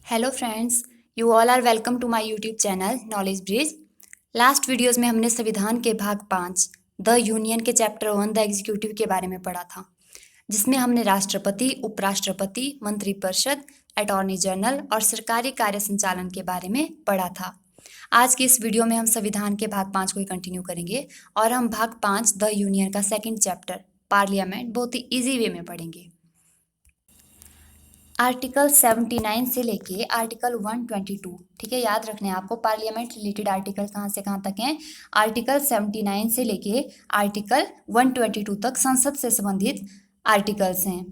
Hello friends, you all are welcome to my YouTube channel knowledge bridge. Last videos में हमने संविधान के भाग 5 द यूनियन के चैप्टर 1 द एग्जीक्यूटिव के बारे में पढ़ा था, जिसमें हमने राष्ट्रपति, उपराष्ट्रपति, मंत्रिपरिषद, अटॉर्नी जनरल और सरकारी कार्य संचालन के बारे में पढ़ा था। आज की इस वीडियो में हम संविधान के भाग 5 को ही कंटिन्यू करेंगे और हम भाग 5 द यूनियन का सेकंड चैप्टर पार्लियामेंट बहुत ही ईजी वे में पढ़ेंगे। आर्टिकल 79 से लेके आर्टिकल 122, ठीक है, याद रखना है आपको। पार्लियामेंट रिलेटेड आर्टिकल कहाँ से कहाँ तक हैं? आर्टिकल 79 से लेके आर्टिकल 122 तक संसद से संबंधित आर्टिकल्स हैं।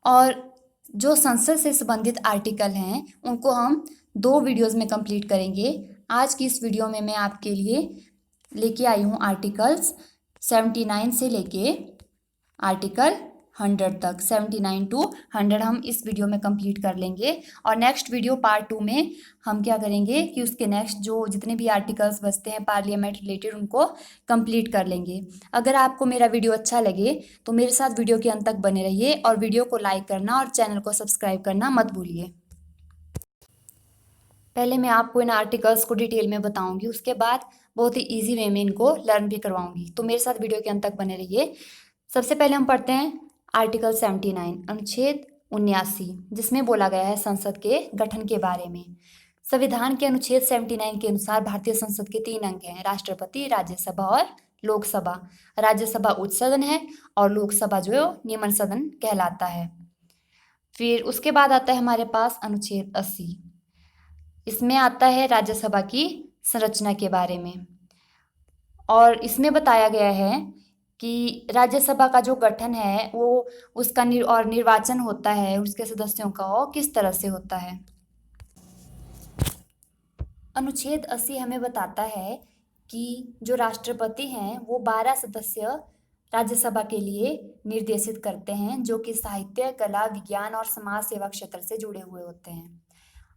और जो संसद से संबंधित आर्टिकल हैं उनको हम 2 वीडियोज़ में कंप्लीट करेंगे। आज की इस वीडियो में मैं आपके लिए लेके आई हूँ आर्टिकल्स 79 से लेके आर्टिकल 100 तक। 79 to 100 हम इस वीडियो में कंप्लीट कर लेंगे और नेक्स्ट वीडियो पार्ट 2 में हम क्या करेंगे कि उसके नेक्स्ट जो जितने भी आर्टिकल्स बचते हैं पार्लियामेंट रिलेटेड उनको कंप्लीट कर लेंगे। अगर आपको मेरा वीडियो अच्छा लगे तो मेरे साथ वीडियो के अंत तक बने रहिए और वीडियो को लाइक करना और चैनल को सब्सक्राइब करना मत भूलिए। पहले मैं आपको इन आर्टिकल्स को डिटेल में बताऊंगी, उसके बाद बहुत ही ईजी वे में इनको लर्न भी करवाऊंगी, तो मेरे साथ वीडियो के अंत तक बने रहिए। सबसे पहले हम पढ़ते हैं आर्टिकल 79 अनुच्छेद 79, जिसमें बोला गया है संसद के गठन के बारे में। संविधान के अनुच्छेद 79 के अनुसार भारतीय संसद के 3 अंग हैं: राष्ट्रपति, राज्यसभा और लोकसभा। राज्यसभा उच्च सदन है और लोकसभा जो निम्न सदन कहलाता है। फिर उसके बाद आता है हमारे पास अनुच्छेद 80, इसमें आता है राज्यसभा की संरचना के बारे में और इसमें बताया गया है कि राज्यसभा का जो गठन है वो उसका निर्वाचन होता है, उसके सदस्यों का वो किस तरह से होता है। अनुच्छेद 80 हमें बताता है कि जो राष्ट्रपति हैं वो 12 सदस्य राज्यसभा के लिए निर्देशित करते हैं, जो कि साहित्य, कला, विज्ञान और समाज सेवा क्षेत्र से जुड़े हुए होते हैं।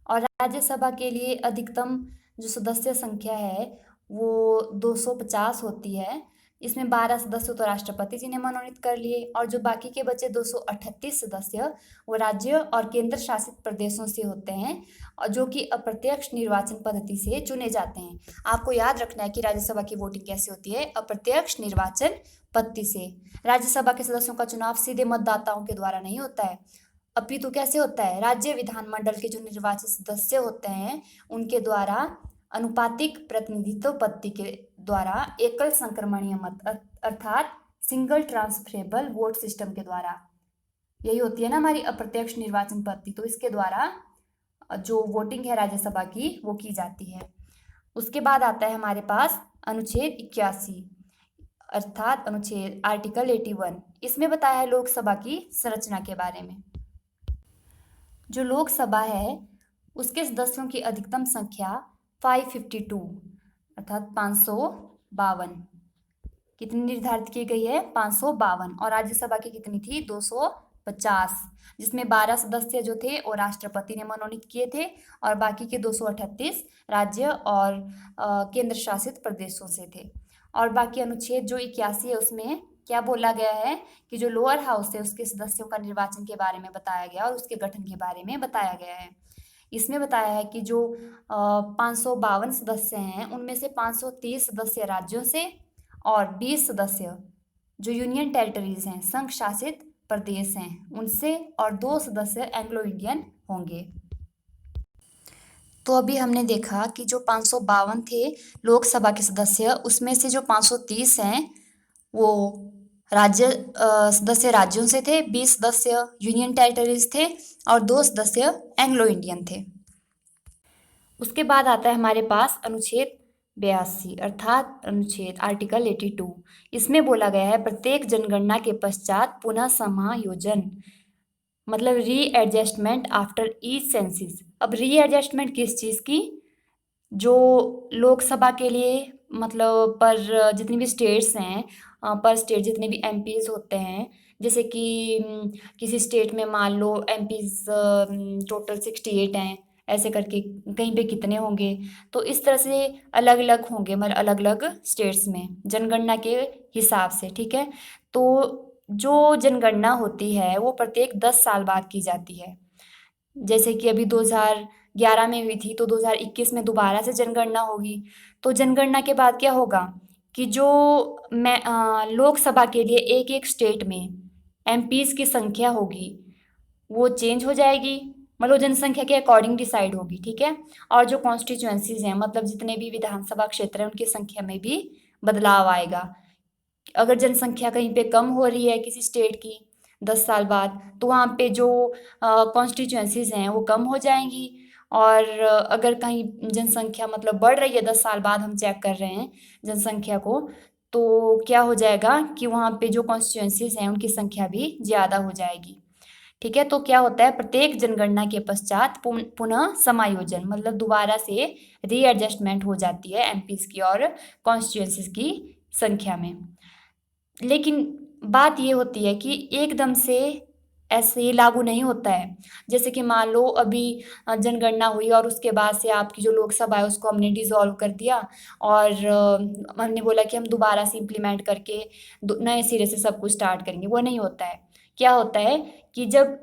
और राज्यसभा के लिए अधिकतम जो सदस्य संख्या है वो 250 होती है। इसमें 12 सदस्य तो राष्ट्रपति जी ने मनोनीत कर लिए और जो बाकी के बचे 238 सदस्य वो राज्य और केंद्र शासित प्रदेशों से होते हैं और जो कि अप्रत्यक्ष निर्वाचन पद्धति से चुने जाते हैं। आपको याद रखना है कि राज्यसभा की वोटिंग कैसे होती है? अप्रत्यक्ष निर्वाचन पद्धति से। राज्यसभा के सदस्यों का चुनाव सीधे मतदाताओं के द्वारा नहीं होता है, अपितु कैसे होता है? राज्य विधानमंडल के जो निर्वाचित सदस्य होते हैं उनके द्वारा अनुपातिक प्रतिनिधित्व पद्धति के द्वारा एकल संक्रमणीय मत अर्थात सिंगल ट्रांसफरेबल वोट सिस्टम के द्वारा, यही होती है ना हमारी अप्रत्यक्ष निर्वाचन पद्धति, तो इसके द्वारा जो वोटिंग है राज्यसभा की वो की जाती है। उसके बाद आता है हमारे पास अनुच्छेद 81 अर्थात अनुच्छेद आर्टिकल 81, इसमें बताया है लोकसभा की संरचना के बारे में। जो लोकसभा है उसके सदस्यों की अधिकतम संख्या 552 अर्थात 552 कितनी निर्धारित की गई है? 552। और राज्यसभा की कितनी थी? 250, जिसमें 12 सदस्य जो थे वो राष्ट्रपति ने मनोनीत किए थे और बाकी के 238 राज्य और केंद्र शासित प्रदेशों से थे। और बाकी अनुच्छेद जो 81 है उसमें क्या बोला गया है कि जो लोअर हाउस है उसके सदस्यों का निर्वाचन के बारे में बताया गया और उसके गठन के बारे में बताया गया है। इसमें बताया है कि जो 552 सदस्य हैं उनमें से 530 सदस्य राज्यों से और 20 सदस्य जो यूनियन टेरिटरीज हैं, संघ शासित प्रदेश हैं, उनसे और 2 सदस्य एंग्लो इंडियन होंगे। तो अभी हमने देखा कि जो 552 थे लोकसभा के सदस्य, उसमें से जो 530 हैं वो सदस्य राज्यों से थे, 20 सदस्य यूनियन टेरिटरीज थे और 2 सदस्य एंग्लो इंडियन थे। उसके बाद आता है हमारे पास अनुच्छेद 82 अर्थात अनुच्छेद आर्टिकल 82, इसमें बोला गया है प्रत्येक जनगणना के पश्चात पुनः समायोजन, मतलब री एडजस्टमेंट आफ्टर ईच सेंसिस। अब री एडजस्टमेंट किस चीज़ की? जो लोकसभा के लिए मतलब पर जितनी भी स्टेट्स हैं, पर स्टेट जितने भी एमपीज होते हैं, जैसे कि किसी स्टेट में मान लो एमपीज टोटल 68 हैं, ऐसे करके कहीं पे कितने होंगे, तो इस तरह से अलग अलग होंगे, मतलब अलग अलग स्टेट्स में जनगणना के हिसाब से, ठीक है। तो जो जनगणना होती है वो प्रत्येक 10 साल बाद की जाती है। जैसे कि अभी 2011 में हुई थी, तो 2021 में दोबारा से जनगणना होगी। तो जनगणना के बाद क्या होगा कि जो लोकसभा के लिए एक एक स्टेट में एमपीज की संख्या होगी वो चेंज हो जाएगी, मतलब जनसंख्या के अकॉर्डिंग डिसाइड होगी, ठीक है। और जो कॉन्स्टिट्यूएंसीज हैं, मतलब जितने भी विधानसभा क्षेत्र हैं, उनकी संख्या में भी बदलाव आएगा। अगर जनसंख्या कहीं पे कम हो रही है किसी स्टेट की 10 साल बाद, तो वहाँ पे जो कॉन्स्टिट्यूएंसीज हैं वो कम हो जाएंगी। और अगर कहीं जनसंख्या मतलब बढ़ रही है 10 साल बाद, हम चेक कर रहे हैं जनसंख्या को, तो क्या हो जाएगा कि वहाँ पे जो कॉन्स्टिट्यूएंसीज हैं उनकी संख्या भी ज़्यादा हो जाएगी, ठीक है। तो क्या होता है, प्रत्येक जनगणना के पश्चात पुनः समायोजन, मतलब दोबारा से रीएडजस्टमेंट हो जाती है एमपीज की और कॉन्स्टिट्यूएंसीज की संख्या में। लेकिन बात ये होती है कि एकदम से ऐसे ही लागू नहीं होता है। जैसे कि मान लो अभी जनगणना हुई और उसके बाद से आपकी जो लोकसभा है उसको हमने डिसॉल्व कर दिया, और हमने बोला कि हम दोबारा से इम्प्लीमेंट करके नए सिरे से सब कुछ स्टार्ट करेंगे, वो नहीं होता है। क्या होता है कि जब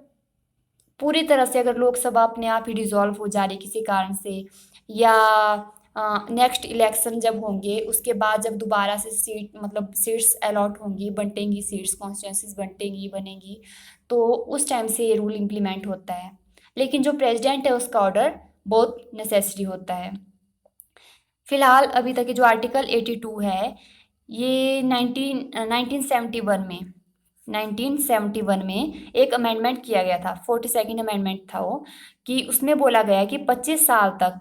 पूरी तरह से अगर लोकसभा अपने आप ही डिसॉल्व हो जा रही किसी कारण से, या नेक्स्ट इलेक्शन जब होंगे उसके बाद जब दोबारा से सीट्स अलॉट होंगी, बंटेंगी सीट्स, कॉन्स्टिट्यूंसीज बंटेंगी बनेंगी, तो उस टाइम से ये रूल इम्प्लीमेंट होता है। लेकिन जो प्रेसिडेंट है उसका ऑर्डर बहुत नेसेसरी होता है। फिलहाल अभी तक जो आर्टिकल 82 है, ये 1971 में एक अमेंडमेंट किया गया था, 42nd अमेंडमेंट था वो, कि उसमें बोला गया कि 25 साल तक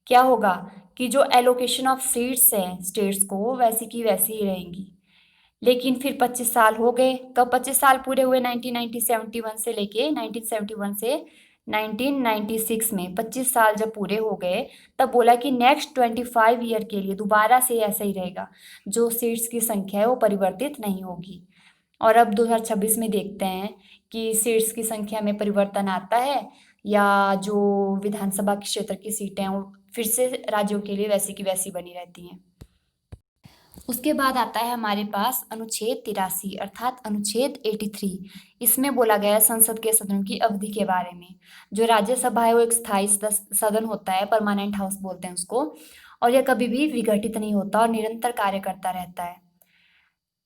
क्या होगा कि जो एलोकेशन ऑफ सीट्स हैं स्टेट्स को, वो वैसी की वैसी ही रहेंगी। लेकिन फिर 25 साल हो गए, कब 25 साल पूरे हुए, 1971 से लेके 1971 से 1996 में 25 साल जब पूरे हो गए, तब बोला कि नेक्स्ट 25 ईयर के लिए दोबारा से ऐसा ही रहेगा, जो सीट्स की संख्या है वो परिवर्तित नहीं होगी। और अब 2026 में देखते हैं कि सीट्स की संख्या में परिवर्तन आता है, या जो विधानसभा के क्षेत्र की सीटें हैं वो फिर से राज्यों के लिए वैसी की वैसी बनी रहती हैं। उसके बाद आता है हमारे पास अनुच्छेद 83 अर्थात अनुच्छेद 83। इसमें बोला गया है संसद के सदनों की अवधि के बारे में। जो राज्यसभा है वो एक स्थायी सदन होता है, परमानेंट हाउस बोलते हैं उसको, और यह कभी भी विघटित नहीं होता और निरंतर कार्य करता रहता है।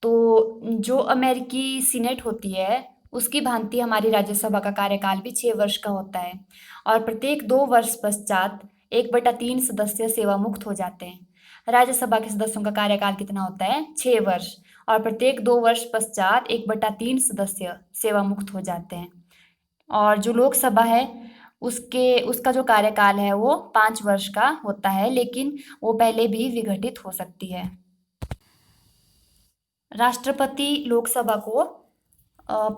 तो जो अमेरिकी सीनेट होती है उसकी भांति हमारी राज्यसभा का कार्यकाल भी 6 वर्ष का होता है, और प्रत्येक 2 वर्ष पश्चात 1/3 सदस्य सेवा मुक्त हो जाते हैं। राज्यसभा के सदस्यों का कार्यकाल कितना होता है, 6 वर्ष, और प्रत्येक 2 वर्ष पश्चात 1/3 सदस्य सेवा मुक्त हो जाते हैं। और जो लोकसभा है उसका जो कार्यकाल है वो 5 वर्ष का होता है, लेकिन वो पहले भी विघटित हो सकती है। राष्ट्रपति लोकसभा को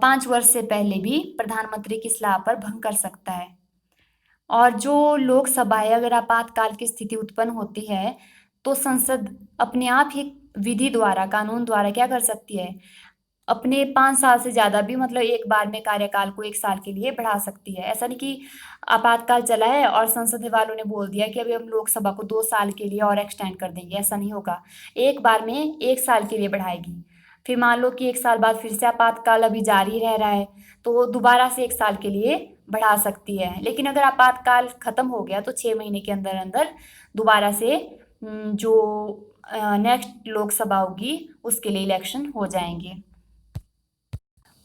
5 वर्ष से पहले भी प्रधानमंत्री की सलाह पर भंग कर सकता है। और जो लोकसभा है, अगर आपातकाल की स्थिति उत्पन्न होती है तो संसद अपने आप ही विधि द्वारा, कानून द्वारा क्या कर सकती है, अपने 5 साल से ज़्यादा भी, मतलब एक बार में कार्यकाल को 1 साल के लिए बढ़ा सकती है। ऐसा नहीं कि आपातकाल चला है और संसद वालों ने बोल दिया कि अभी हम लोकसभा को 2 साल के लिए और एक्सटेंड कर देंगे, ऐसा नहीं होगा। एक बार में 1 साल के लिए बढ़ाएगी। फिर मान लो कि 1 साल बाद फिर से आपातकाल अभी जारी रह रहा है, तो दोबारा से 1 साल के लिए बढ़ा सकती है। लेकिन अगर आपातकाल खत्म हो गया तो 6 महीने के अंदर अंदर दोबारा से जो नेक्स्ट लोकसभा होगी उसके लिए इलेक्शन हो जाएंगे।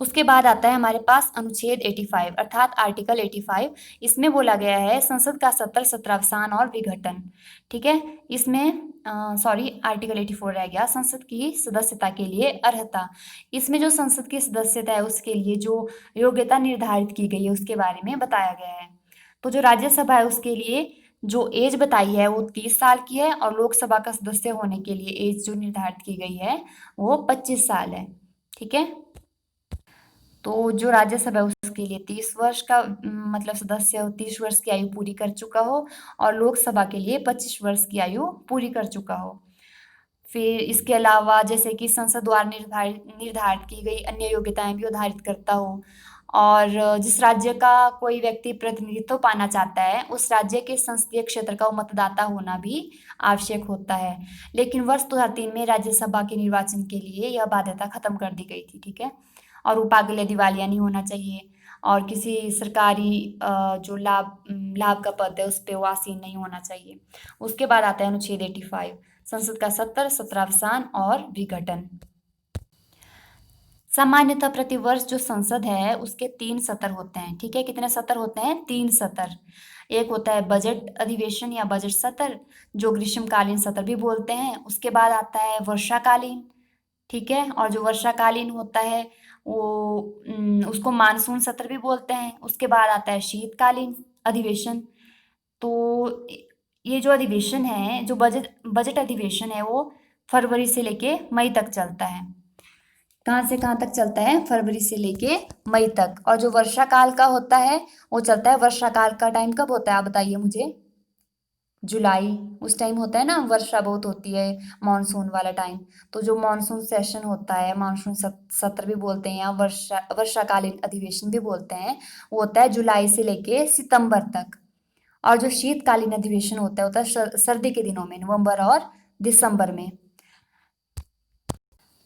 उसके बाद आता है हमारे पास अनुच्छेद 85 अर्थात आर्टिकल 85। इसमें बोला गया है संसद का सत्र, सत्रावसान और विघटन, ठीक है। इसमें आर्टिकल 84 रह गया, संसद की सदस्यता के लिए अर्हता। इसमें जो संसद की सदस्यता है उसके लिए जो योग्यता निर्धारित की गई है उसके बारे में बताया गया है। तो जो राज्यसभा है उसके लिए जो एज बताई है वो 30 साल की है, और लोकसभा का सदस्य होने के लिए एज जो निर्धारित की गई है वो 25 साल है, ठीक है। तो जो राज्यसभा है उसके लिए 30 वर्ष का मतलब सदस्य 30 वर्ष की आयु पूरी कर चुका हो, और लोकसभा के लिए 25 वर्ष की आयु पूरी कर चुका हो। फिर इसके अलावा जैसे कि संसद द्वारा निर्धारित की गई अन्य योग्यताएं भी आधारित करता हो, और जिस राज्य का कोई व्यक्ति प्रतिनिधित्व पाना चाहता है उस राज्य के संसदीय क्षेत्र का वो मतदाता होना भी आवश्यक होता है। लेकिन वर्ष 2003 में राज्यसभा के निर्वाचन के लिए यह बाध्यता खत्म कर दी गई थी, ठीक है। और वो पागल या दिवालिया नहीं होना चाहिए। और किसी सरकारी जो लाभ का पद है उस पे वो आसीन नहीं होना चाहिए। उसके बाद आता है अनुच्छेद 85, संसद का सत्र, सत्रावसान और विघटन। सामान्यतः प्रतिवर्ष जो संसद है उसके 3 सत्र होते हैं, ठीक है। कितने सत्र होते हैं? 3 सत्र। एक होता है बजट अधिवेशन या बजट सत्र, जो ग्रीष्मकालीन सत्र भी बोलते हैं। उसके बाद आता है वर्षाकालीन, ठीक है। और जो वर्षाकालीन होता है वो उसको मानसून सत्र भी बोलते हैं। उसके बाद आता है शीतकालीन अधिवेशन। तो ये जो अधिवेशन है, जो बजट बजट अधिवेशन है, वो फरवरी से लेके मई तक चलता है। कहाँ से कहाँ तक चलता है? फरवरी से लेके मई तक। और जो वर्षा काल का होता है वो चलता है, वर्षा काल का टाइम कब होता है आप बताइए मुझे? जुलाई, उस टाइम होता है ना, वर्षा बहुत होती है, मानसून वाला टाइम। तो जो मानसून सेशन होता है, मानसून सत्र भी बोलते हैं या वर्षाकालीन अधिवेशन भी बोलते हैं, वो होता है जुलाई से लेके सितंबर तक। और जो शीतकालीन अधिवेशन होता है सर्दी के दिनों में, नवंबर और दिसंबर में।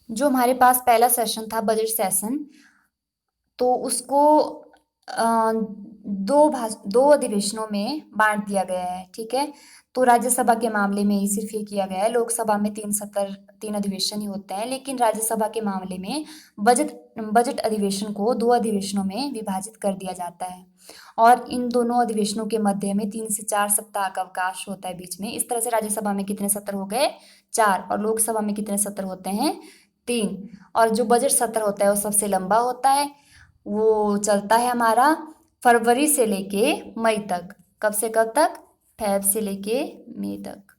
जो हमारे पास पहला सेशन था बजट सेशन, तो उसको दो अधिवेशनों में बांट दिया गया है, ठीक है। तो राज्यसभा के मामले में ही सिर्फ ये किया गया है। लोकसभा में 3 अधिवेशन ही होते हैं, लेकिन राज्यसभा के मामले में बजट अधिवेशन को 2 अधिवेशनों में विभाजित कर दिया जाता है। और इन दोनों अधिवेशनों के मध्य में 3 से 4 सप्ताह का अवकाश होता है बीच में। इस तरह से राज्यसभा में कितने सत्र हो गए? 4। और लोकसभा में कितने सत्र होते हैं? 3। और जो बजट सत्र होता है वो सबसे लंबा होता है। वो चलता है हमारा फरवरी से लेके मई तक। कब से कब तक? फेब से लेके मई तक।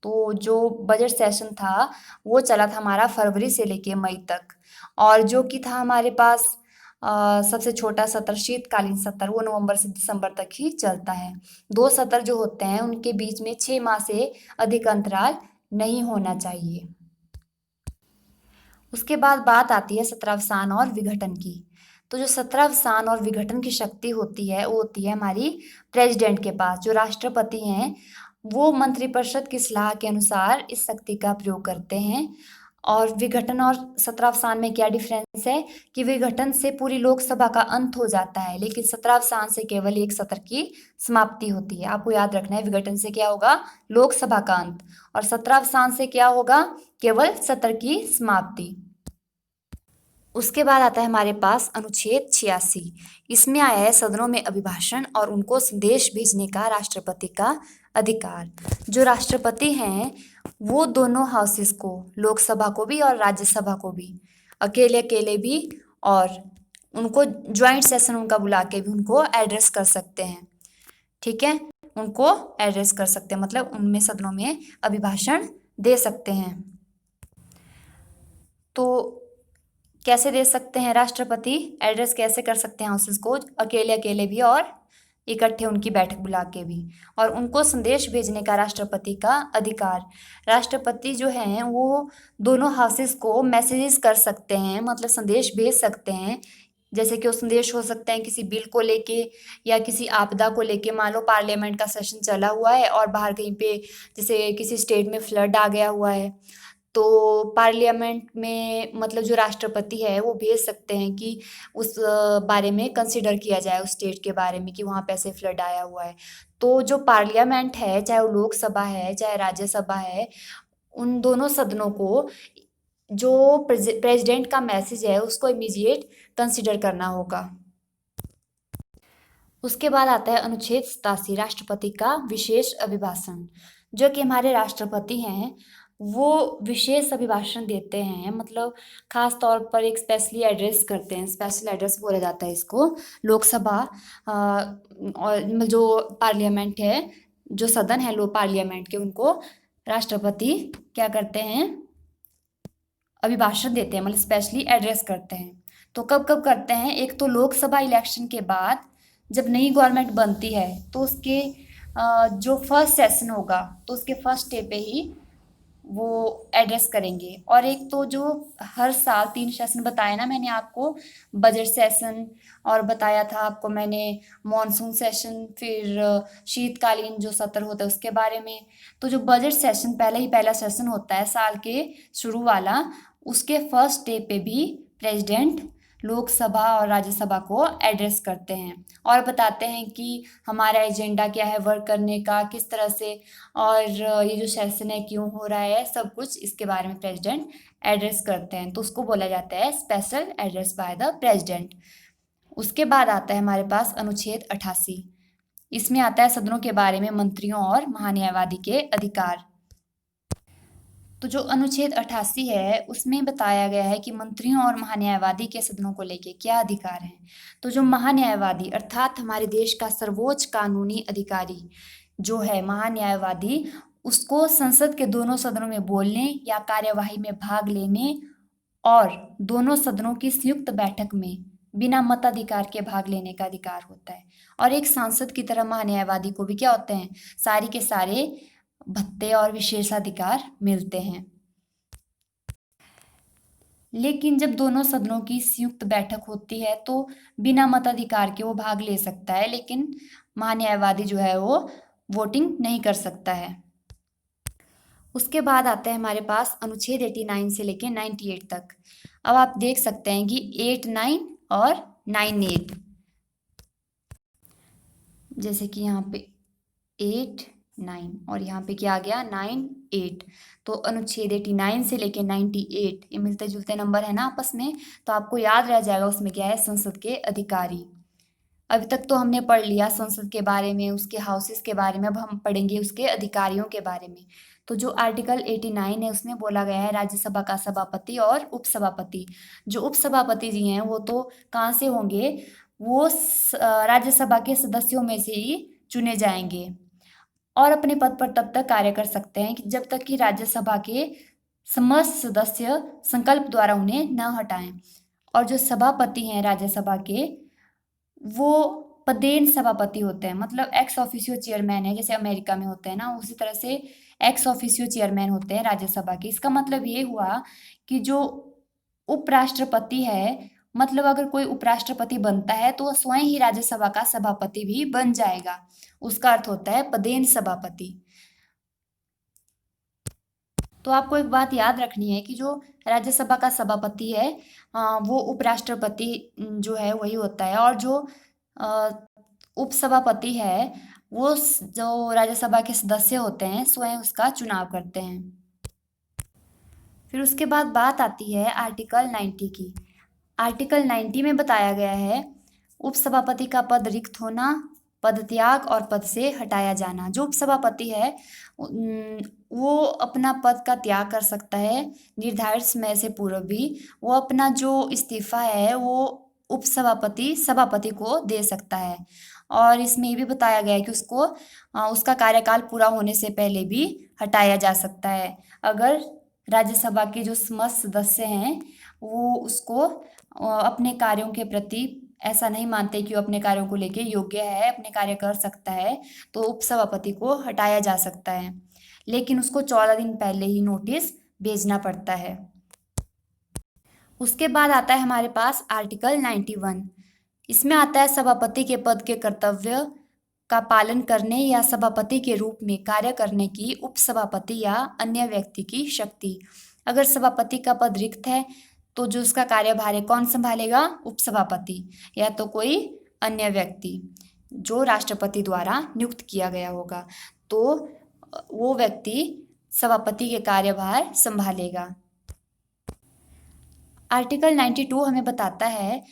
तो जो बजट सेशन था वो चला था हमारा फरवरी से लेके मई तक। और जो कि था हमारे पास सबसे छोटा सत्र, शीतकालीन सत्र, वो नवंबर से दिसंबर तक ही चलता है। 2 सत्र जो होते हैं उनके बीच में 6 माह से अधिक अंतराल नहीं होना चाहिए। उसके बाद बात आती है सत्रावसान और विघटन की। तो जो सत्रावसान और विघटन की शक्ति होती है वो होती है हमारी प्रेसिडेंट के पास। जो राष्ट्रपति हैं वो मंत्रिपरिषद की सलाह के अनुसार इस शक्ति का प्रयोग करते हैं। और विघटन और सत्रावसान में क्या डिफरेंस है कि विघटन से पूरी लोकसभा का अंत हो जाता है, लेकिन सत्रावसान से केवल एक सत्र की समाप्ति होती है। आपको याद रखना है, विघटन से क्या होगा? लोकसभा का अंत। और सत्रावसान से क्या होगा? केवल सत्र की समाप्ति। उसके बाद आता है हमारे पास अनुच्छेद 86। इसमें आया है सदनों में अभिभाषण और उनको संदेश भेजने का राष्ट्रपति का अधिकार। जो राष्ट्रपति हैं वो दोनों हाउसेस को, लोकसभा को भी और राज्यसभा को भी, अकेले अकेले भी और उनको ज्वाइंट सेशन उनका बुला के भी उनको एड्रेस कर सकते हैं, ठीक है। उनको एड्रेस कर सकते हैं, मतलब उनमें सदनों में अभिभाषण दे सकते हैं। तो कैसे दे सकते हैं राष्ट्रपति एड्रेस, कैसे कर सकते हैं हाउसेस को? अकेले अकेले भी और इकट्ठे उनकी बैठक बुला के भी। और उनको संदेश भेजने का राष्ट्रपति का अधिकार। राष्ट्रपति जो हैं वो दोनों हाउसेस को मैसेजेस कर सकते हैं, मतलब संदेश भेज सकते हैं। जैसे कि वो संदेश हो सकते हैं किसी बिल को लेके या किसी आपदा को लेके। मान लो पार्लियामेंट का सेशन चला हुआ है और बाहर कहीं पे जैसे किसी स्टेट में फ्लड आ गया हुआ है, तो पार्लियामेंट में मतलब जो राष्ट्रपति है वो भेज सकते हैं कि उस बारे में कंसिडर किया जाए, उस स्टेट के बारे में कि वहाँ पे ऐसे फ्लड आया हुआ है। तो जो पार्लियामेंट है, चाहे वो लोकसभा है चाहे राज्यसभा है, उन दोनों सदनों को जो प्रेसिडेंट का मैसेज है उसको इमीडिएट कंसिडर करना होगा। उसके बाद आता है अनुच्छेद 87, राष्ट्रपति का विशेष अभिभाषण। जो कि हमारे राष्ट्रपति हैं वो विशेष अभिभाषण देते हैं, मतलब खास तौर पर एक स्पेशली एड्रेस करते हैं। स्पेशल एड्रेस बोला जाता है इसको। लोकसभा और जो पार्लियामेंट है, जो सदन है लो पार्लियामेंट के, उनको राष्ट्रपति क्या करते हैं? अभिभाषण देते हैं, मतलब स्पेशली एड्रेस करते हैं। तो कब कब करते हैं? एक तो लोकसभा इलेक्शन के बाद जब नई गवर्नमेंट बनती है तो उसके जो फर्स्ट सेशन होगा तो उसके फर्स्ट डे पे ही वो एड्रेस करेंगे। और एक तो जो हर साल 3 सेशन बताया ना मैंने आपको, बजट सेशन और बताया था आपको मैंने मॉनसून सेशन, फिर शीतकालीन जो सत्र होता है उसके बारे में। तो जो बजट सेशन पहला सेशन होता है साल के शुरू वाला, उसके फर्स्ट डे पे भी प्रेसिडेंट लोकसभा और राज्यसभा को एड्रेस करते हैं और बताते हैं कि हमारा एजेंडा क्या है वर्क करने का, किस तरह से, और ये जो सेशन है क्यों हो रहा है, सब कुछ इसके बारे में प्रेसिडेंट एड्रेस करते हैं। तो उसको बोला जाता है special address by the president. उसके बाद आता है हमारे पास अनुच्छेद 88। इसमें आता है सदनों के बारे में मंत्रियों और महान्यायवादी के अधिकार। तो जो अनुच्छेद 88 है उसमें बताया गया है कि मंत्रियों और महान्यायवादी के सदनों को लेके क्या अधिकार हैं। तो जो महान्यायवादी अर्थात हमारे देश का सर्वोच्च कानूनी अधिकारी जो है महान्यायवादी, उसको संसद के दोनों सदनों में बोलने या कार्यवाही में भाग लेने और दोनों सदनों की संयुक्त बैठक में बिना मताधिकार के भाग लेने का अधिकार होता है। और एक सांसद की तरह महान्यायवादी को भी क्या होते हैं, सारे के सारे भत्ते और विशेषाधिकार मिलते हैं। लेकिन जब दोनों सदनों की संयुक्त बैठक होती है तो बिना मताधिकार के वो भाग ले सकता है, लेकिन महान्यायवादी जो है वो वोटिंग नहीं कर सकता है। उसके बाद आता है हमारे पास अनुच्छेद 89 से लेके 98 तक। अब आप देख सकते हैं कि 89 और 98, जैसे कि यहाँ पे 8 9 और यहाँ पे क्या आ गया 9 8। तो अनुच्छेद 89 से लेके 98 ये मिलते जुलते नंबर है ना आपस में, तो आपको याद रह जाएगा उसमें क्या है, संसद के अधिकारी। अभी तक तो हमने पढ़ लिया संसद के बारे में, उसके हाउसेस के बारे में, अब हम पढ़ेंगे उसके अधिकारियों के बारे में। तो जो आर्टिकल 89 है उसमें बोला गया है राज्यसभा का सभापति और उपसभापति। जो उपसभापति जी हैं वो तो कहाँ से होंगे, वो राज्यसभा के सदस्यों में से ही चुने जाएंगे और अपने पद पर तब तक कार्य कर सकते हैं कि जब तक कि राज्यसभा के समस्त सदस्य संकल्प द्वारा उन्हें न हटाएं। और जो सभापति हैं राज्यसभा के, वो पदेन सभापति होते हैं, मतलब एक्स ऑफिशियो चेयरमैन है, जैसे अमेरिका में होते हैं ना, उसी तरह से एक्स ऑफिशियो चेयरमैन होते हैं राज्यसभा के। इसका मतलब ये हुआ कि जो उपराष्ट्रपति है, मतलब अगर कोई उपराष्ट्रपति बनता है तो वह स्वयं ही राज्यसभा का सभापति भी बन जाएगा। उसका अर्थ होता है पदेन सभापति। तो आपको एक बात याद रखनी है कि जो राज्यसभा का सभापति है वो उपराष्ट्रपति जो है वही होता है, और जो उपसभापति है वो जो राज्यसभा के सदस्य होते हैं स्वयं उसका चुनाव करते हैं। फिर उसके बाद बात आती है आर्टिकल 90 की। आर्टिकल 90 में बताया गया है उपसभापति का पद रिक्त होना, पद त्याग और पद से हटाया जाना। जो उपसभापति है वो अपना पद का त्याग कर सकता है निर्धारित समय से पूर्व भी। वो अपना जो इस्तीफा है वो उपसभापति सभापति को दे सकता है। और इसमें ये भी बताया गया है कि उसको उसका कार्यकाल पूरा होने से पहले भी हटाया जा सकता है, अगर राज्यसभा के जो समस्त सदस्य हैं वो उसको अपने कार्यों के प्रति ऐसा नहीं मानते कि वो अपने कार्यों को लेके योग्य है, अपने कार्य कर सकता है, तो उपसभापति को हटाया जा सकता है, लेकिन उसको 14 दिन पहले ही नोटिस भेजना पड़ता है। उसके बाद आता है हमारे पास आर्टिकल 91। इसमें आता है सभापति के पद के कर्तव्य का पालन करने या सभापति के रूप में कार्य करने की उपसभापति या अन्य व्यक्ति की शक्ति। अगर सभापति का पद रिक्त है तो जो उसका कार्यभार है कौन संभालेगा, उपसभापति या तो कोई अन्य व्यक्ति जो राष्ट्रपति द्वारा नियुक्त किया गया होगा, तो वो व्यक्ति सभापति के कार्यभार संभालेगा। आर्टिकल 92 हमें बताता है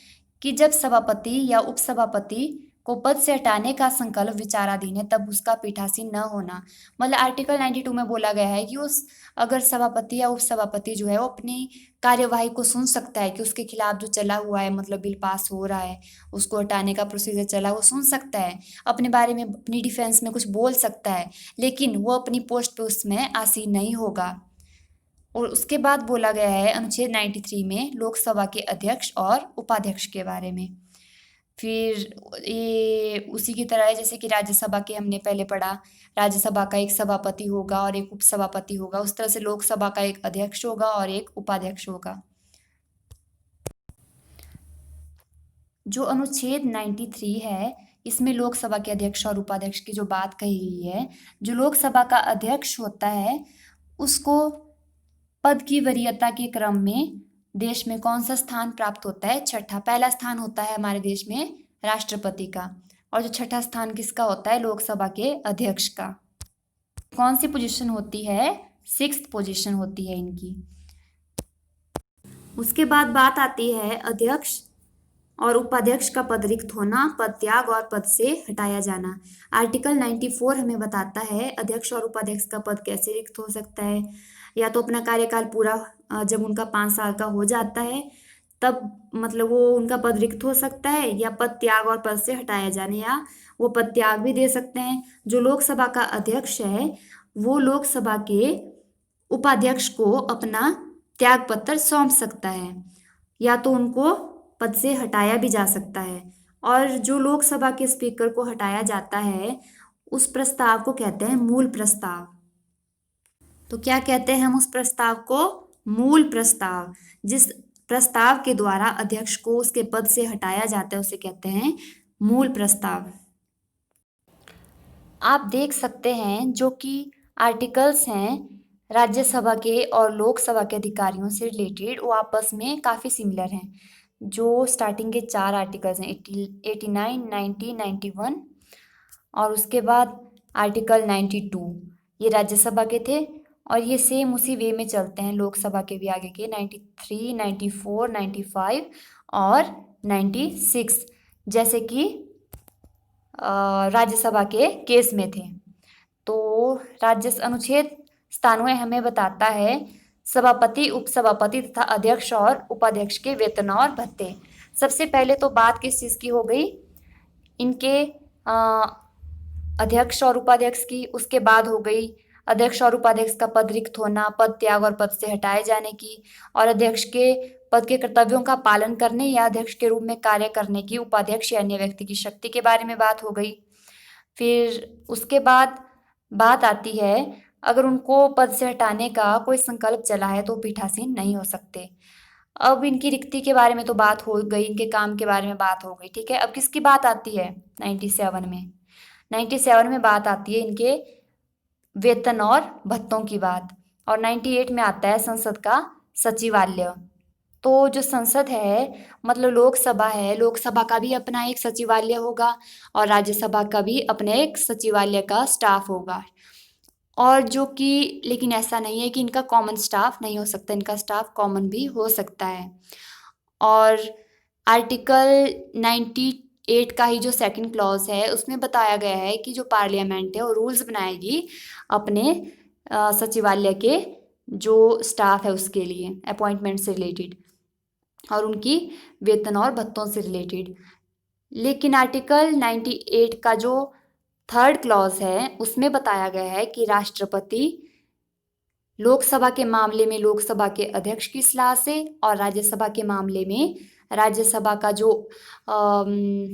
कि जब सभापति या उपसभापति को पद से हटाने का संकल्प विचाराधीन है तब उसका पीठासीन न होना। मतलब आर्टिकल 92 में बोला गया है कि उस अगर सभापति या उपसभापति जो है वो अपनी कार्यवाही को सुन सकता है कि उसके खिलाफ जो चला हुआ है, मतलब बिल पास हो रहा है, उसको हटाने का प्रोसीजर चला, वो सुन सकता है, अपने बारे में अपनी डिफेंस में कुछ बोल सकता है, लेकिन वो अपनी पोस्ट पे उसमें आसीन नहीं होगा। और उसके बाद बोला गया है अनुच्छेद 93 में लोकसभा के अध्यक्ष और उपाध्यक्ष के बारे में। फिर ये उसी की तरह है जैसे कि राज्यसभा के हमने पहले पढ़ा, राज्यसभा का एक सभापति होगा और एक उपसभापति होगा, उस तरह से लोकसभा का एक अध्यक्ष होगा और एक उपाध्यक्ष होगा। जो अनुच्छेद 93 है इसमें लोकसभा के अध्यक्ष और उपाध्यक्ष की जो बात कही गई है, जो लोकसभा का अध्यक्ष होता है उसको पद की वरीयता के क्रम में देश में कौन सा स्थान प्राप्त होता है? छठा। पहला स्थान होता है हमारे देश में राष्ट्रपति का, और जो छठा स्थान किसका होता है? लोकसभा के अध्यक्ष का। कौन सी पोजीशन होती है? 6th पोजीशन होती है इनकी। उसके बाद बात आती है अध्यक्ष और उपाध्यक्ष का पद रिक्त होना, पद त्याग और पद से हटाया जाना। आर्टिकल 94 हमें बताता है अध्यक्ष और उपाध्यक्ष का पद कैसे रिक्त हो सकता है। या तो अपना कार्यकाल पूरा जब उनका 5 साल का हो जाता है तब मतलब वो उनका पद रिक्त हो सकता है, या पद त्याग और पद से हटाया जाने, या वो पद त्याग भी दे सकते हैं। जो लोकसभा का अध्यक्ष है वो लोकसभा के उपाध्यक्ष को अपना त्याग पत्र सौंप सकता है, या तो उनको पद से हटाया भी जा सकता है। और जो लोकसभा के स्पीकर को हटाया जाता है उस प्रस्ताव को कहते हैं मूल प्रस्ताव। तो क्या कहते हैं हम उस प्रस्ताव को? मूल प्रस्ताव। जिस प्रस्ताव के द्वारा अध्यक्ष को उसके पद से हटाया जाता है उसे कहते हैं मूल प्रस्ताव। आप देख सकते हैं जो कि आर्टिकल्स हैं राज्यसभा के और लोकसभा के अधिकारियों से रिलेटेड, वो आपस में काफ़ी सिमिलर हैं। जो स्टार्टिंग के 4 आर्टिकल्स हैं 89, 90, 91 और उसके बाद आर्टिकल 92, ये राज्यसभा के थे, और ये सेम उसी वे में चलते हैं लोकसभा के भी आगे के 93, 94, 95 और 96, जैसे कि राज्यसभा के केस में थे। तो अनुच्छेद 97 हमें बताता है सभापति, उपसभापति तथा अध्यक्ष और उपाध्यक्ष के वेतन और भत्ते। सबसे पहले तो बात किस चीज़ की हो गई? इनके अध्यक्ष और उपाध्यक्ष की। उसके बाद हो गई अध्यक्ष और उपाध्यक्ष का पद रिक्त होना, पद त्याग और पद से हटाए जाने की, और अध्यक्ष के पद के कर्तव्यों का पालन करने या अध्यक्ष के रूप में कार्य करने की उपाध्यक्ष या अन्य व्यक्ति की शक्ति के बारे में बात हो गई। फिर उसके बाद बात आती है अगर उनको पद से हटाने का कोई संकल्प चला है तो पीठासीन नहीं हो सकते। अब इनकी रिक्ति के बारे में तो बात हो गई, इनके काम के बारे में बात हो गई, ठीक है। अब किसकी बात आती है? 97 में बात आती है इनके वेतन और भत्तों की बात, और 98 में आता है संसद का सचिवालय। तो जो संसद है मतलब लोकसभा है, लोकसभा का भी अपना एक सचिवालय होगा और राज्यसभा का भी अपने एक सचिवालय का स्टाफ होगा। और जो कि लेकिन ऐसा नहीं है कि इनका कॉमन स्टाफ नहीं हो सकता, इनका स्टाफ कॉमन भी हो सकता है। और आर्टिकल 98 का ही जो 2nd क्लॉज है उसमें बताया गया है कि जो पार्लियामेंट है वो रूल्स बनाएगी अपने सचिवालय के जो स्टाफ है उसके लिए, अपॉइंटमेंट से रिलेटेड और उनकी वेतन और भत्तों से रिलेटेड। लेकिन आर्टिकल 98 का जो 3rd क्लॉज है उसमें बताया गया है कि राष्ट्रपति लोकसभा के मामले में लोकसभा के अध्यक्ष की सलाह से और राज्यसभा के मामले में राज्यसभा का जो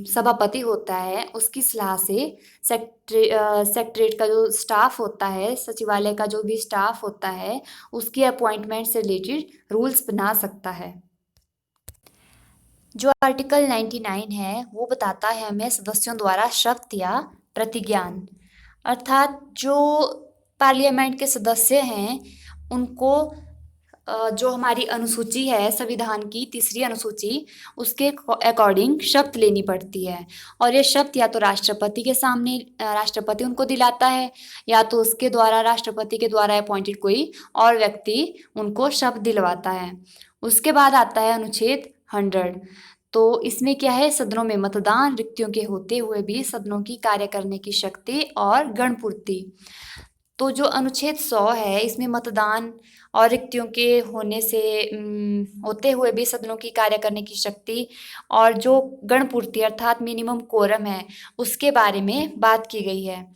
सभापति होता है उसकी सलाह से सेक्रेटरीट का जो स्टाफ होता है, सचिवालय का जो भी स्टाफ होता है उसकी अपॉइंटमेंट से रिलेटेड रूल्स बना सकता है। जो आर्टिकल 99 है वो बताता है हमें सदस्यों द्वारा शपथ या प्रतिज्ञान, अर्थात जो पार्लियामेंट के सदस्य हैं उनको जो हमारी अनुसूची है संविधान की 3री अनुसूची उसके अकॉर्डिंग शपथ लेनी पड़ती है, और ये शपथ या तो राष्ट्रपति के सामने राष्ट्रपति उनको दिलाता है या तो उसके द्वारा राष्ट्रपति के द्वारा अपॉइंटेड कोई और व्यक्ति उनको शपथ दिलवाता है। उसके बाद आता है अनुच्छेद 100। तो इसमें क्या है? सदनों में मतदान, रिक्तियों के होते हुए भी सदनों की कार्य करने की शक्ति और गणपूर्ति। तो जो अनुच्छेद 100 है इसमें मतदान और रिक्तियों के होने से होते हुए भी सदनों की कार्य करने की शक्ति और जो गणपूर्ति अर्थात मिनिमम कोरम है उसके बारे में बात की गई है।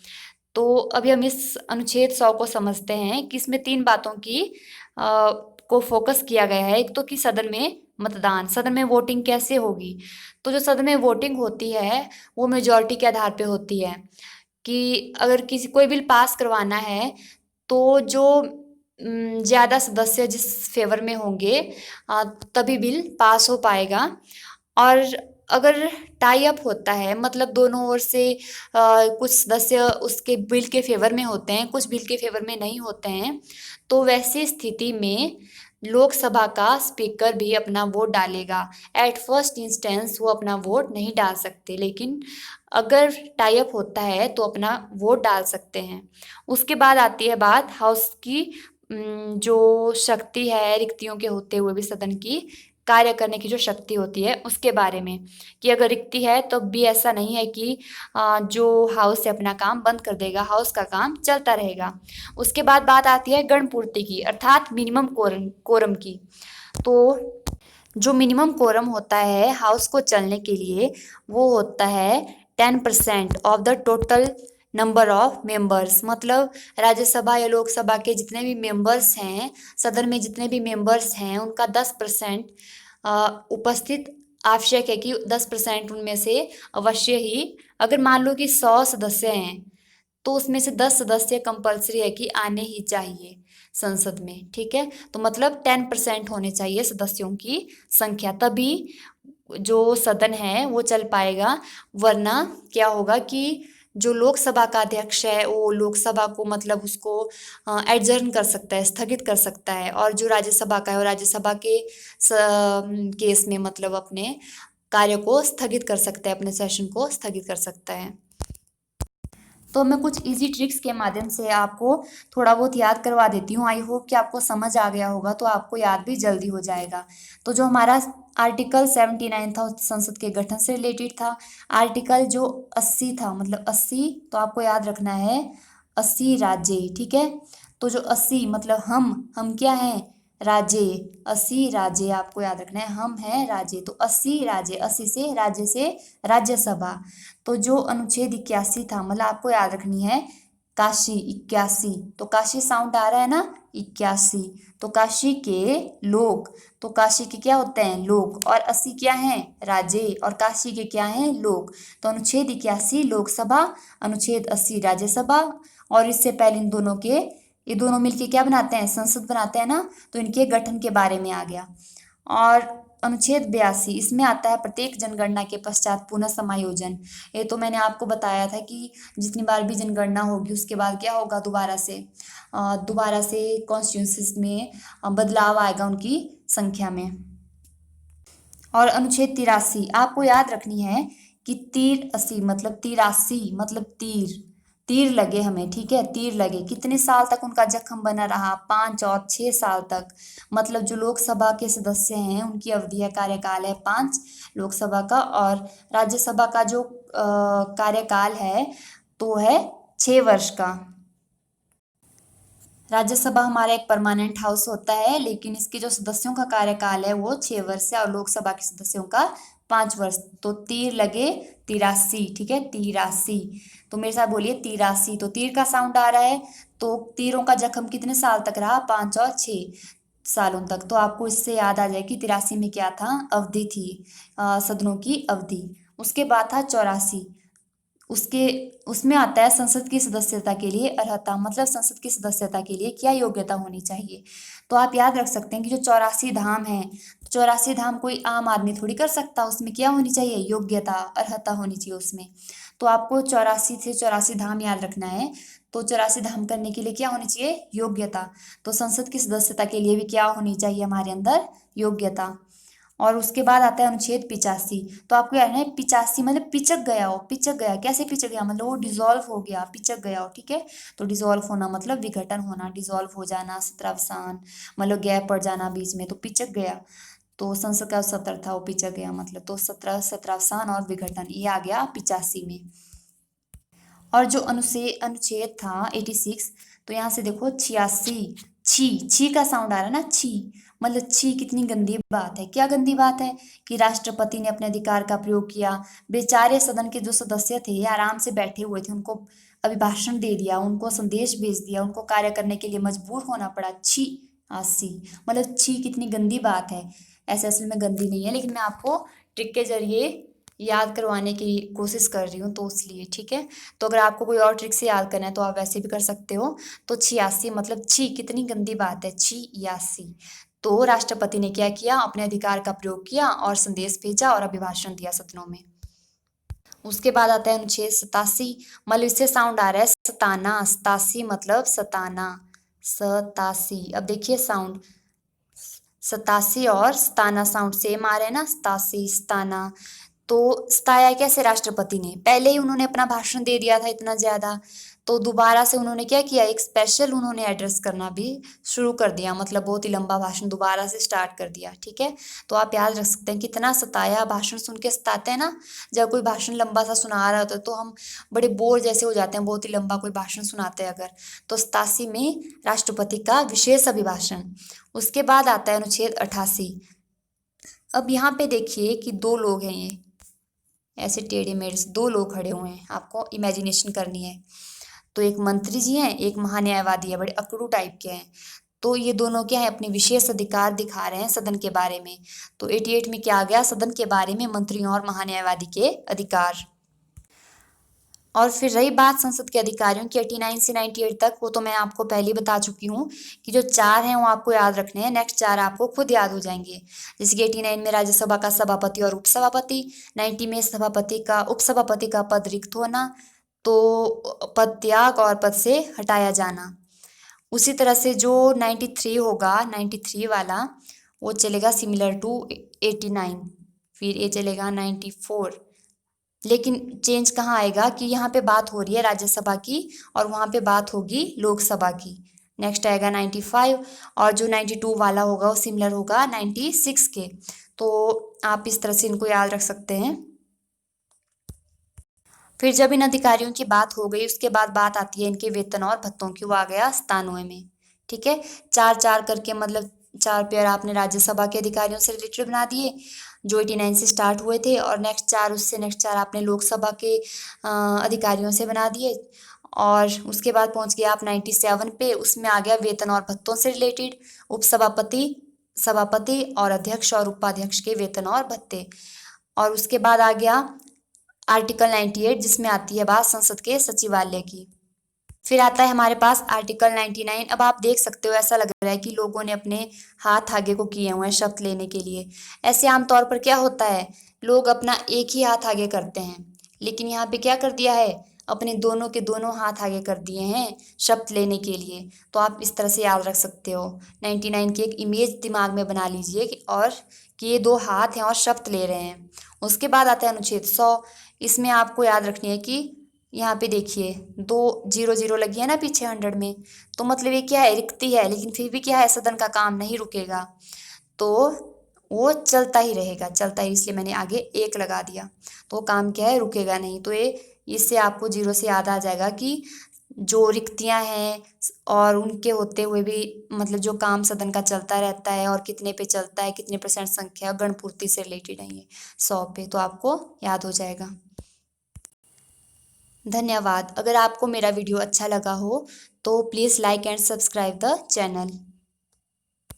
तो अभी हम इस अनुच्छेद 100 को समझते हैं कि इसमें 3 बातों की को फोकस किया गया है। एक तो कि सदन में मतदान, सदन में वोटिंग कैसे होगी? तो जो सदन में वोटिंग होती है वो मेजॉरिटी के आधार पे होती है कि अगर कोई बिल पास करवाना है तो जो ज़्यादा सदस्य जिस फेवर में होंगे तभी बिल पास हो पाएगा। और अगर टाई अप होता है मतलब दोनों ओर से कुछ सदस्य उसके बिल के फेवर में होते हैं, कुछ बिल के फेवर में नहीं होते हैं, तो वैसी स्थिति में लोकसभा का स्पीकर भी अपना वोट डालेगा। एट फर्स्ट इंस्टेंस वो अपना वोट नहीं डाल सकते, लेकिन अगर टाई अप होता है तो अपना वोट डाल सकते हैं। उसके बाद आती है बात हाउस की, जो शक्ति है रिक्तियों के होते हुए भी सदन की कार्य करने की जो शक्ति होती है उसके बारे में, कि अगर रिक्ति है तो भी ऐसा नहीं है कि जो हाउस है अपना काम बंद कर देगा, हाउस का काम चलता रहेगा। उसके बाद बात आती है गणपूर्ति की, अर्थात मिनिमम कोरम की। तो जो मिनिमम कोरम होता है हाउस को चलने के लिए वो होता है 10% of the total number of members. मतलब राज्यसभा या लोकसभा के जितने भी मेंबर्स हैं, सदन में जितने भी मेंबर्स हैं, उनका 10% उपस्थित आवश्यक है, कि 10% उनमें से अवश्य ही, अगर मान लो कि 100 सदस्य हैं तो उसमें से 10 सदस्य कंपलसरी है कि आने ही चाहिए संसद में, ठीक है। तो मतलब 10% होने चाहिए सदस्यों की संख्या, तभी जो सदन है वो चल पाएगा। वरना क्या होगा कि जो लोकसभा का अध्यक्ष है वो लोकसभा को मतलब उसको एडजर्न कर सकता है, स्थगित कर सकता है, और जो राज्यसभा का है वो राज्यसभा के केस में मतलब अपने कार्य को स्थगित कर सकता है, अपने सेशन को स्थगित कर सकता है। तो मैं कुछ इजी ट्रिक्स के माध्यम से आपको थोड़ा बहुत याद करवा देती हूँ। आई होप कि आपको समझ आ गया होगा, तो आपको याद भी जल्दी हो जाएगा। तो जो हमारा आर्टिकल 79 था संसद के गठन से रिलेटेड था। आर्टिकल जो 80 था, मतलब 80, तो आपको याद रखना है 80 राज्य, ठीक है। तो जो 80 मतलब हम क्या हैं, राज्य। 80 राज्य आपको याद रखना है, हम हैं राज्य, तो 80 राज्य, 80 से राज्य से राज्यसभा। तो जो अनुच्छेद 81 था, मतलब आपको याद रखनी है काशी 81, तो काशी साउंड आ रहा है ना, 81। तो काशी के लोग, तो काशी के क्या होते हैं, लोग, और 80 क्या हैं, राज्य, और काशी के क्या हैं, लोग। तो अनुच्छेद 81 लोकसभा, अनुच्छेद 80 राज्यसभा, और इससे पहले इन दोनों के, ये दोनों मिलके क्या बनाते हैं, संसद बनाते हैं ना, तो इनके गठन के बारे में आ गया। और अनुच्छेद 82 इसमें आता है प्रत्येक जनगणना के पश्चात पुनः समायोजन। ये तो मैंने आपको बताया था कि जितनी बार भी जनगणना होगी उसके बाद क्या होगा, दोबारा से कॉन्स्टिट्यूंसीज में बदलाव आएगा उनकी संख्या में। और अनुच्छेद 83 आपको याद रखनी है कि तीर 80 मतलब 83 मतलब तीर लगे हमें, ठीक है, तीर लगे। कितने साल तक उनका जख्म बना रहा, 5 और 6 साल तक। मतलब जो लोकसभा के सदस्य हैं उनकी अवधि है, कार्यकाल है 5 लोकसभा का, और राज्यसभा का जो कार्यकाल है तो है 6 वर्ष का। राज्यसभा हमारा एक परमानेंट हाउस होता है, लेकिन इसके जो सदस्यों का कार्यकाल है वो 6 वर्ष है, और लोकसभा के सदस्यों का 5 वर्ष। तो तीर लगे 83, ठीक है, 83। तो मेरे साथ बोलिए 83। तो तीर का साउंड आ रहा है, तो तीरों का जख्म कितने साल तक रहा, 5 और 6 सालों तक। तो आपको इससे याद आ जाए कि 83 में क्या था, अवधि थी, सदनों की अवधि। उसके बाद था 84, उसके उसमें आता है संसद की सदस्यता के लिए अर्हता, मतलब संसद की सदस्यता के लिए क्या योग्यता होनी चाहिए। तो आप याद रख सकते हैं कि जो 84 धाम है, 84 धाम कोई आम आदमी थोड़ी कर सकता, उसमें क्या होनी चाहिए, योग्यता, अर्हता होनी चाहिए उसमें। तो आपको 84 से 84 धाम याद रखना है। तो 84 धाम करने के लिए क्या होनी चाहिए, योग्यता। तो संसद की सदस्यता के लिए भी क्या होनी चाहिए हमारे अंदर, योग्यता। और उसके बाद आता है अनुच्छेद 85। तो आपको याद है 85 मतलब पिचक गया हो, पिचक गया, कैसे पिचक गया, मतलब वो डिसॉल्व हो गया, पिचक गया हो, ठीक है। तो डिसॉल्व होना मतलब विघटन होना, डिसॉल्व हो जाना, सत्रावसान, मतलब गैप पड़ जाना बीच में, तो पिचक गया। तो संसद का सत्र था वो पिचक गया, मतलब तो सत्रावसान और विघटन, ये आ गया 85 में। और जो अनुच्छेद था 86, तो यहाँ से देखो 86, छी छी का साउंड आ रहा है ना, छी, मतलब छी कितनी गंदी बात है, क्या गंदी बात है, कि राष्ट्रपति ने अपने अधिकार का प्रयोग किया। बेचारे सदन के जो सदस्य थे आराम से बैठे हुए थे, उनको अभिभाषण दे दिया, उनको संदेश भेज दिया, उनको कार्य करने के लिए मजबूर होना पड़ा। छी 80 मतलब छी कितनी गंदी बात है। ऐसे असल में गंदी नहीं है, लेकिन मैं आपको ट्रिक के जरिए याद करवाने की कोशिश कर रही हूँ, तो इसलिए, ठीक है। तो अगर आपको कोई और ट्रिक से याद करना है तो आप वैसे भी कर सकते हो। तो 86 मतलब छी कितनी गंदी बात है, 86। तो राष्ट्रपति ने क्या किया, अपने अधिकार का प्रयोग किया और संदेश भेजा और अभिभाषण दिया सदनों में। उसके बाद आता है अनुच्छेद 87, मतलब इससे साउंड आ रहा है सताना, 87 मतलब सताना, 87। अब देखिए साउंड, सतासी और स्ताना साउंड सेम आ रहे हैं ना, सतासी स्ताना। तो सताया कैसे राष्ट्रपति ने, पहले ही उन्होंने अपना भाषण दे दिया था इतना ज्यादा, तो दोबारा से उन्होंने क्या किया, एक स्पेशल उन्होंने एड्रेस करना भी शुरू कर दिया, मतलब बहुत ही लंबा भाषण दोबारा से स्टार्ट कर दिया। ठीक है, तो आप याद रख सकते हैं कितना सताया, भाषण सुन के सताते हैं ना, जब कोई भाषण लंबा सा सुना रहा होता है तो हम बड़े बोर जैसे हो जाते हैं, बहुत ही लंबा कोई भाषण सुनाते हैं अगर। तो 87 में राष्ट्रपति का विशेष अभिभाषण। उसके बाद आता है अनुच्छेद 88। अब यहाँ पे देखिए कि दो लोग हैं, ये ऐसे टेढ़े मेढ़े से दो लोग खड़े हुए हैं, आपको इमेजिनेशन करनी है। तो एक मंत्री जी हैं, एक महान्यायवादी है, बड़े अकड़ू टाइप के हैं। तो ये दोनों क्या है, अपने विशेष अधिकार दिखा रहे हैं सदन के बारे में। तो 88 में क्या आ गया, सदन के बारे में मंत्रियों और महान्यायवादी के अधिकार। और फिर रही बात संसद के अधिकारियों की 89 से 98 तक, वो तो मैं आपको पहले ही बता चुकी हूँ कि जो 4 हैं वो आपको याद रखने हैं, नेक्स्ट 4 आपको खुद याद हो जाएंगे। जैसे कि 89 में राज्यसभा का सभापति और उपसभापति, 90 में सभापति का उपसभापति का पद रिक्त होना, तो पद त्याग और पद से हटाया जाना। उसी तरह से जो 93 होगा, 93 वाला वो चलेगा सिमिलर टू 89। फिर ये चलेगा 94। लेकिन चेंज कहाँ आएगा कि यहाँ पे बात हो रही है राज्यसभा की और वहाँ पे बात होगी लोकसभा की। नेक्स्ट आएगा 95, और जो 92 वाला होगा वो सिमिलर होगा 96 के। तो आप इस तरह से इनको याद रख सकते हैं। फिर जब इन अधिकारियों की बात हो गई, उसके बाद बात आती है इनके वेतन और भत्तों की, वो आ गया 97 में। ठीक है, 4-4 करके, मतलब 4 पेयर आपने राज्यसभा के अधिकारियों से रिलेटेड बना दिए जो 89 से स्टार्ट हुए थे, और नेक्स्ट 4 उससे नेक्स्ट 4 आपने लोकसभा के अधिकारियों से बना दिए। और उसके बाद पहुंच गया आप 97 पे, उसमें आ गया वेतन और भत्तों से रिलेटेड, उपसभापति, सभापति और अध्यक्ष और उपाध्यक्ष के वेतन और भत्ते। और उसके बाद आ गया आर्टिकल 98, जिसमें आती है बात संसद के सचिवालय की। फिर आता है हमारे पास आर्टिकल 99। अब आप देख सकते हो, ऐसा लग रहा है कि लोगों ने अपने हाथ आगे को किए हुए हैं शपथ लेने के लिए। ऐसे आमतौर पर क्या होता है, लोग अपना एक ही हाथ आगे करते हैं, लेकिन यहाँ पे क्या कर दिया है, अपने दोनों के दोनों हाथ आगे कर दिए हैं शपथ लेने के लिए। तो आप इस तरह से याद रख सकते हो, 99 की एक इमेज दिमाग में बना लीजिए और कि ये दो हाथ हैं और शपथ ले रहे हैं। उसके बाद आता है अनुच्छेद 100। इसमें आपको याद रखनी है कि यहाँ पे देखिए 2 0 लगी है ना पीछे 100 में, तो मतलब ये क्या है, रिक्ति है, लेकिन फिर भी क्या है, सदन का काम नहीं रुकेगा, तो वो चलता ही रहेगा, चलता ही, इसलिए मैंने आगे 1 लगा दिया। तो काम क्या है, रुकेगा नहीं। तो ये इससे आपको 0 से याद आ जाएगा कि जो रिक्तियां हैं और उनके होते हुए भी, मतलब जो काम सदन का चलता रहता है और कितने पे चलता है, कितने % संख्या गणपूर्ति से रिलेटेड है ये 100 पे, तो आपको याद हो जाएगा। धन्यवाद। अगर आपको मेरा वीडियो अच्छा लगा हो तो please like and subscribe the channel.